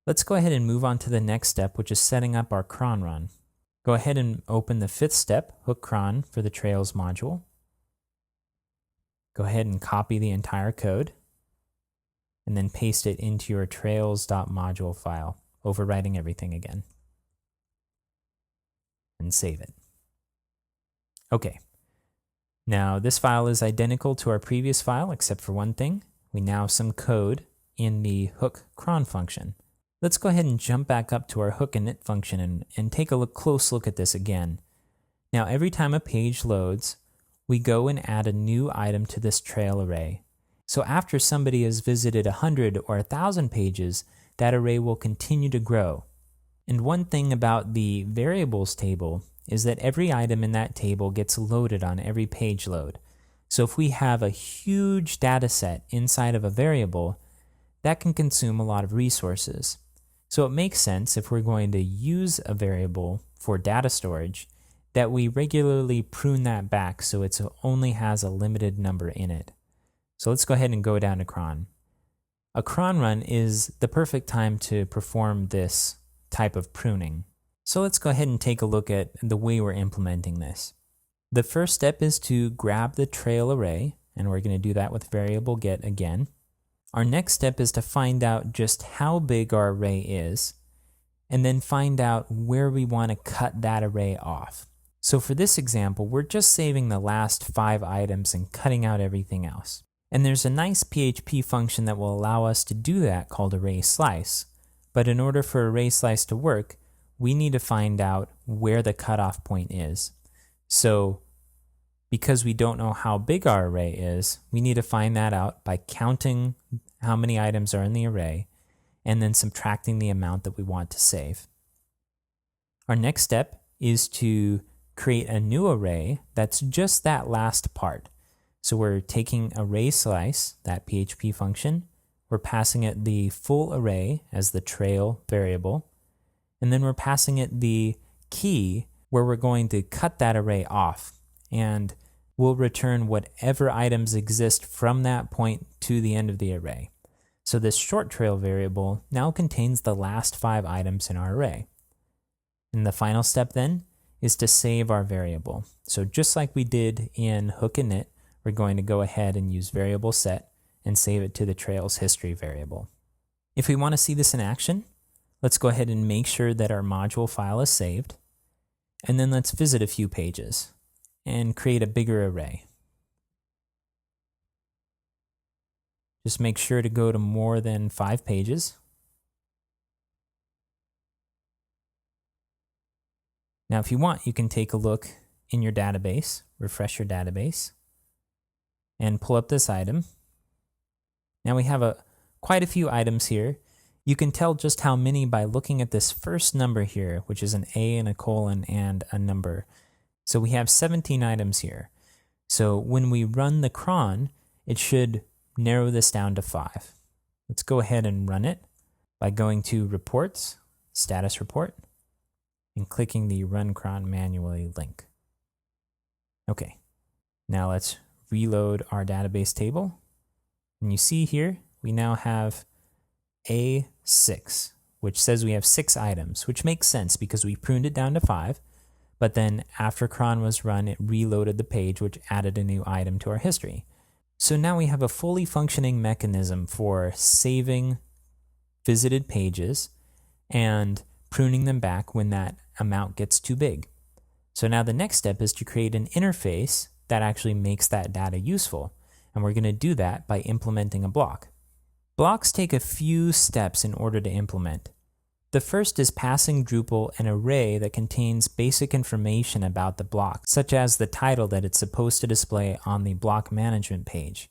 Let's go ahead and move on to the next step, which is setting up our cron run. Go ahead and open the 5th step, hook cron for the Trails module. Go ahead and copy the entire code, and then paste it into your trails.module file, overwriting everything again. And save it. Okay. Now this file is identical to our previous file, except for one thing. We now have some code in the hook cron function. Let's go ahead and jump back up to our hook init function and take a close look at this again. Now every time a page loads, we go and add a new item to this trail array. So after somebody has visited 100 or 1,000 pages, that array will continue to grow. And one thing about the variables table is that every item in that table gets loaded on every page load. So if we have a huge data set inside of a variable, that can consume a lot of resources. So it makes sense, if we're going to use a variable for data storage, that we regularly prune that back so it only has a limited number in it. So let's go ahead and go down to cron. A cron run is the perfect time to perform this type of pruning. So let's go ahead and take a look at the way we're implementing this. The first step is to grab the trail array, and we're going to do that with variable get again. Our next step is to find out just how big our array is, and then find out where we want to cut that array off. So for this example, we're just saving the last 5 items and cutting out everything else. And there's a nice PHP function that will allow us to do that called array slice. But in order for array slice to work, we need to find out where the cutoff point is. So because we don't know how big our array is, we need to find that out by counting how many items are in the array and then subtracting the amount that we want to save. Our next step is to create a new array that's just that last part. So we're taking array slice, that PHP function, we're passing it the full array as the trail variable, and then we're passing it the key where we're going to cut that array off, and we'll return whatever items exist from that point to the end of the array. So this short trail variable now contains the last 5 items in our array. And the final step then is to save our variable. So just like we did in hook init, we're going to go ahead and use variable set and save it to the trails history variable. If we want to see this in action, let's go ahead and make sure that our module file is saved, and then let's visit a few pages and create a bigger array. Just make sure to go to more than 5 pages. Now if you want, you can take a look in your database, refresh your database, and pull up this item. Now we have quite a few items here. You can tell just how many by looking at this first number here, which is an A and a colon and a number. So we have 17 items here. So when we run the cron, it should narrow this down to 5. Let's go ahead and run it by going to Reports, Status Report, and clicking the Run Cron Manually link. Okay, now let's reload our database table. And you see here, we now have A6, which says we have 6 items, which makes sense because we pruned it down to 5. But then after cron was run, it reloaded the page, which added a new item to our history. So now we have a fully functioning mechanism for saving visited pages and pruning them back when that amount gets too big. So now the next step is to create an interface that actually makes that data useful. And we're going to do that by implementing a block. Blocks take a few steps in order to implement. The first is passing Drupal an array that contains basic information about the block, such as the title that it's supposed to display on the block management page.